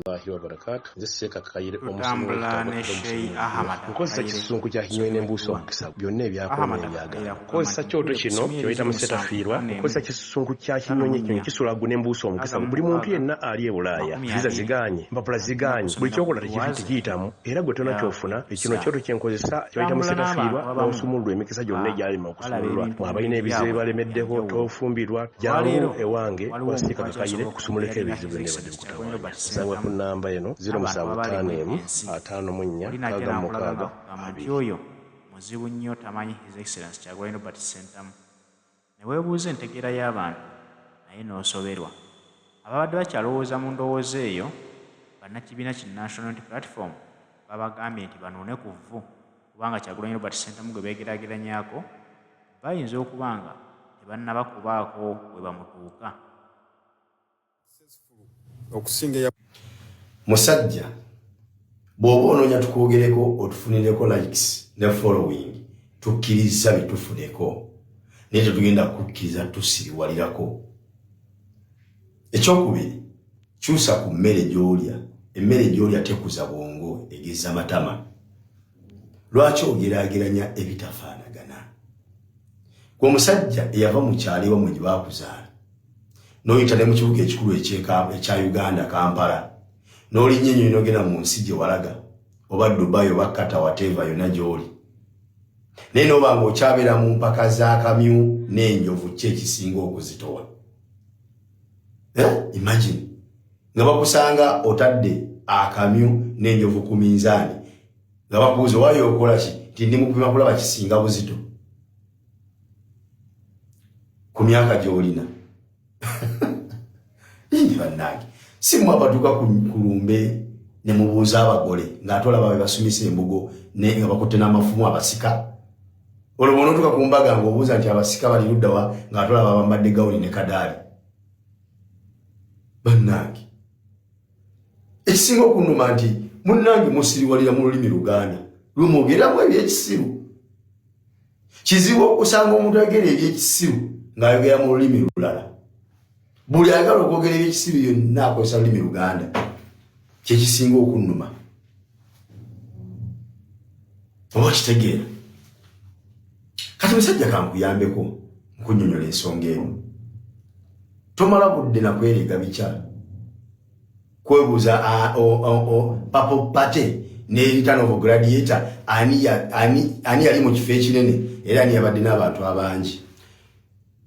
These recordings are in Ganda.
Wabarakatuh nziseka kayire tutambula ne Sheikh Ahmad nkozesa kisunku kya kinywe n'embuuso omukisa byonna ebyakolwa ebyagala nkozesa kyoto kino kyoyita musetafiirwa nkozesa kisunku kya kinyonyi kino kisulagu n'embuuso omukisa buli muntu yenna ali e Bulaaya viza ziganye mpapula ziganye buli kyokola tekiyitamu era gwe tonna kyofuna ekino kyoto kyenkozesa kyoyita musetafiirwa n'osumululwa emikisa gyonna egyalima okusumululwa mwabalina ebizibu ebalemeddeho tofumbirwa jangu ewange wasika kakayire kusumuleko ebizibu byonna ebadde bikutawaanya sangwa ku namba eno 0754 oyo muzibu nnyo tamanyi His Excellency Kyagulanyi Robert Ssentamu ne weebuuza entegeera y'abantu naye n'osoberwa ababadde bakyalowooza mu ndowooza eyo bannakibiina ki National Unity Platform babagambye nti banuune ku vvu kubanga Kyagulanyi Robert Ssentamu gwe beegeraageranyaako bayinza okuba nga tebannabakubaako we bamutuuka. Musajja bw'oba onoonya tukwogereko otufunireko likes ne following tukkiriza bitufuneko naye tetugenda kukkiriza tusiriwalirako. Ekyokubiri kyusa ku mmere gy'olya, emmere gy'olya tekuza bwongo egeza matama. Lwaki ogeraageranya ebitafaanagana? Gwe omusajja eyava mu kyalo ewammwe gye baakuzaala n'oyita ne mu kibuga ekikulu ekya Uganda Kampala n'olinnya ennyo n'ogenda mu nsi gye walaga oba Dubai oba Qatar whatever yonna gy'oli naye n'oba ng'okyabeera mu mpaka z'akamyu n'enjovu ki ekisinga okuzitowa. Imagine nga bakusanga otadde akamyu n'enjovu ku minzaani nga bakubuuza oba y'okola ki nti ndi mu kupima kulaba kisinga buzito ku myaka gy'olina. Indi bannange si mmwe abatuuka ku lumbe ne mubuuza abagole ng'atolaba be basumisa embugo nga bakutte n'amafumu abasika. Olwo bw'onootuuka ku mbaga ng'obuuza nti abasika bali ludda wa ng'atolaba bambadde gawuni ne kadaali. Bannange ekisinga okunnuma nti munnange musiriwalira mu lulimi Luganda lumwogeramu ebyekisiru. Kizibu okusanga omuntu ayogera ebyekisiru ng'ayogera mu lulimi lulala. Buli ayagala okwogera ebyekisiru yonna akozesa lulimi Luganda kyekisinga okunnuma. Oba kitegeera kati musajja kankuyambeko nkunnyonnyola ensonga emu. Tomala budde na kwerega bikya kwebuuza papo pate ne return of gladiator ani yali mu kifo ekinene era ani yabadde n'abantu abangi.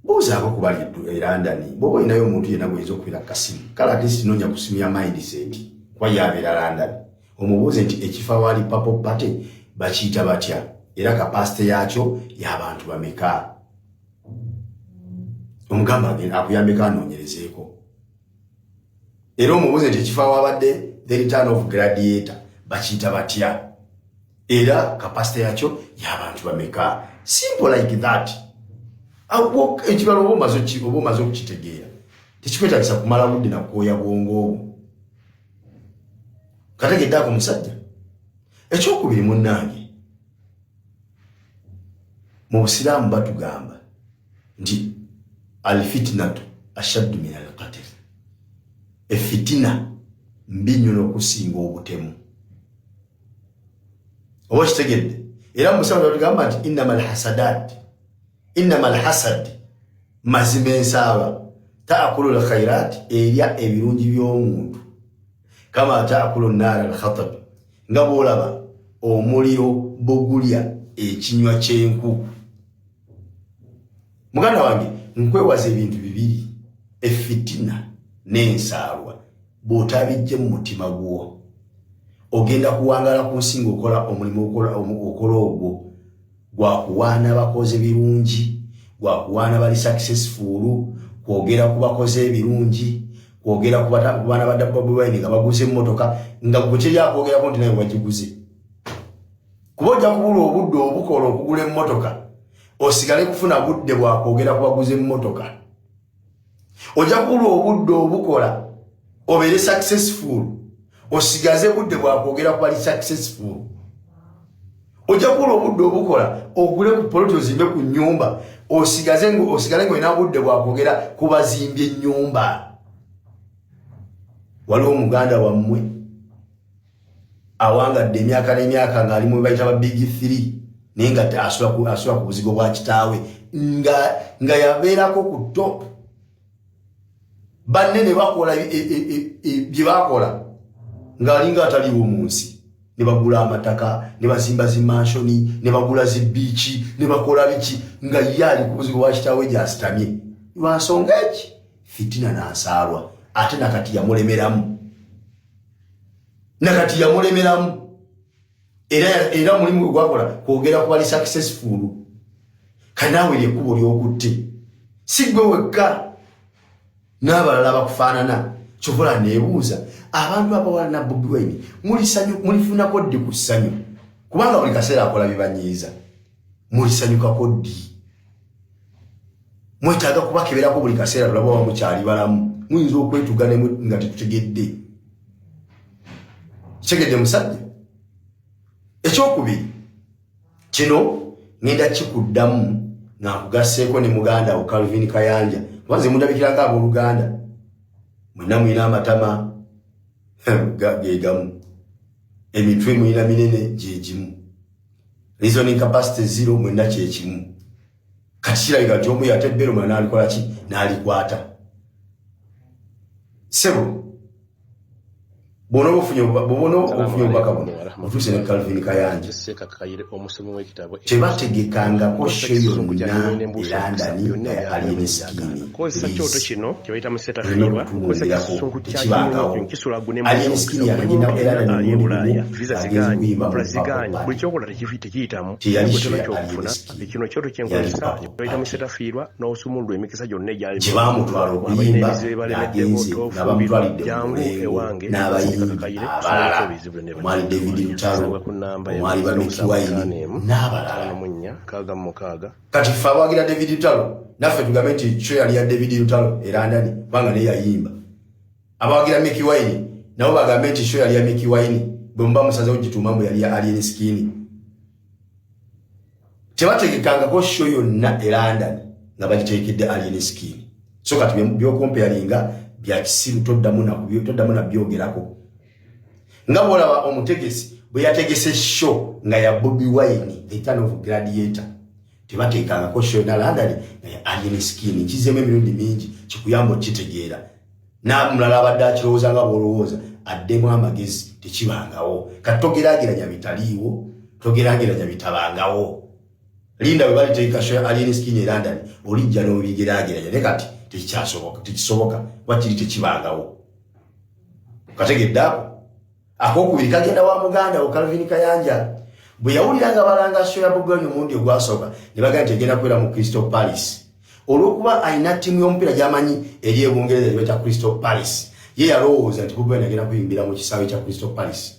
Buuzaako ku bali e London bw'oba olinayo omuntu yenna bw'oyinza okubeera kasimu kale ate sinoonya kusimu ya mindset kuba yabeera London omubuuze nti ekifo awaali papo pate bakiyita batya era kapasite yaakyo y'abantu bameka. Omugamba akuyambeko anoonyerezeeko era omubuuze nti ekifo awabadde the return of gladiator bakiyita batya era kapasite yaakyo y'abantu bameka. Simple like that. Ekibalo oba omaze okukitegeera tekikwetagisa kumala budde na kukooya bwongo obwo. Kategeddeako musajja. Ekyokubiri munnange mu Busiraamu batugamba nti alfitinatu ashaddu min alqatl. Efitina mbi nnyo n'okusinga obutemu. Oba kitegedde era musajja batugamba nti innama alhasad mazima ensaaba taakulu alkhairat erya ebirungi by'omuntu kama taakulu nnaara alkhatab nga bw'olaba omuliro bugulya ekinywa ky'enku. Muganda wange nkwewaza ebintu bibiri efitina n'ensaalwa bw'otabijje mu mutima gwo ogenda kuwangala ku nsi ng'okola omulimu okola ogwo gwakuwaana bakoze birungi gwakuwaana bali successful kwogera ku bakoze ebirungi kwogera ku baana ba Bobi Wine nga baguze emmotoka nga gwe kyeryakwogeraku nti naye wagiguze kuba ojja kubula obudde obukola okugula emmotoka osigale kufuna budde bwakwogera ku baguze emmotoka. Ojja kubula obudde obukola obeere successful osigaze budde bwakwogera ku bali successful. Ojja kubula obudde obukola ogule ku poloti ozimbe ku nnyumba osigale ng'olina budde bwakwogera ku bazimbye ennyumba. waliwo muganda wammwe awangadde emyaka n'emyaka ng'ali mu bayita ba big 3 naye nga asula ku buzigo bwa kitaawe nga yabeerako ku top banne ne bakola bye bakola ng'alinga ataliwo mu nsi ne bagula amataka ne bazimba zimansioni ne bagula zibiiki ne bakola biki nga ye ali ku buzigo bwa kitaawe gy'asitamye lwansonga eki fitina n'ansaalwa ate nakati yamulemeramu era mulimu gwakola kwogera ku bali successful kanaawe lyekkubo ly'okutte si gwe wekka n'abalala bakufaanana kyobola neebuuza abantu abawala na Bobi Wine mulifunako ddi ku ssanyu kubanga buli kaseera akola bibanyiiza mulisanyukako ddi mwetaaga kubakeberako buli kaseera tulaba wamukyali balamu muyinza okwetuga nga tetutegedde kitegedde musajja ekyokubiri kino ngenda kikuddamu nakugasseeko ne muganda wo Calvin Kayanja wanze mundabikiranga abooluganda mwenna muyina amatama gegamu emitwe muyina minene gyegimu reasoning capacity 0 mwenna kyekimu kati kirabika nti omu yatebbera omwana n'alikola ki n'alikwata sebo bono ofunye obubaka buno otuuse ne Calvin Kayanja tebategekangako sho yonna elandani alien skin kozesa kyoto kino kyebayita musetafiirwa kozesa kisunku kyakinyo kisula alien skin yalina Bulaaya visa ziganyi mapula ziganyi buli kyokola tekiyitamu ekitema kyokufuna ekino kyoto kyenkozesa kyebayita musetafiirwa n'osumulwa emikisa gyonna egyali gyebamutwala okuyimba balemeddeko tofumbirwa jangu ewange omwali David Lutalo omwali Bameki Wine n'abalala kati ffe abawagira David Lutalo naffe tugambe nti kyo yali ya David Lutalo era ndani kubanga naye yayimba abawagira Meki Wine nabo bagambe nti kyo yali ya Meki Wine bwe muba musazewo gituumambu yali ya alien skin tebategekangako sho yonna era ndani nga bagiteekedde alien skin so kati byokompeyalinga bya kisiru toddamu na byogerako nga bwolaba omutegesi bwe yategese show nga ya Bobi Wine the Return of Gladiator tebateekangako show na London nga ya alien skin kizemu emirundi mingi kikuyamba okitegeera namulala abadde akirowooza nga bwolowooza addemu amagezi tekibangawo kati togeraageranya bitaliiwo togeraageranya bitabangawo linda bwe baliteeka show ya alien skin e London olijja n'obigeraageranya ne kati tekisoboka wakiri tekibangawo kategedde akokubiri kagenda wa muganda wo Calvin Kayanja bwe yawuliranga balanga show ya Bobi Wine omundi ogwasooka ne bagamba nti egenda kubeera mu Crystal Palace olw'okuba alina ttiimu y'omupiira gy'amanyi eri ebungereza gyebeta Crystal Palace ye yalowooza nti Bobi Wine agenda kuyimbira mu kisaawe kya Crystal Palace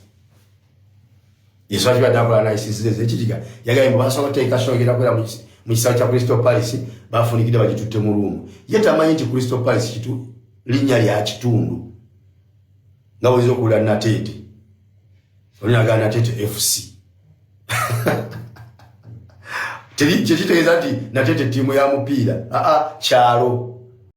yesu akibadde akola nayisinzireza ekijiga yagambye mbu basooka kuteeka show egenda kubeera mu kisaawe kya Crystal Palace bafunikidde bagitutte mu luumu ye tamanyi nti Crystal Palace linnya lya kitundu nga bwezira okuwulira Nateete olinaga Nateete FC kyekitegeeza nti Nateete ttiimu ya mupiira kyalo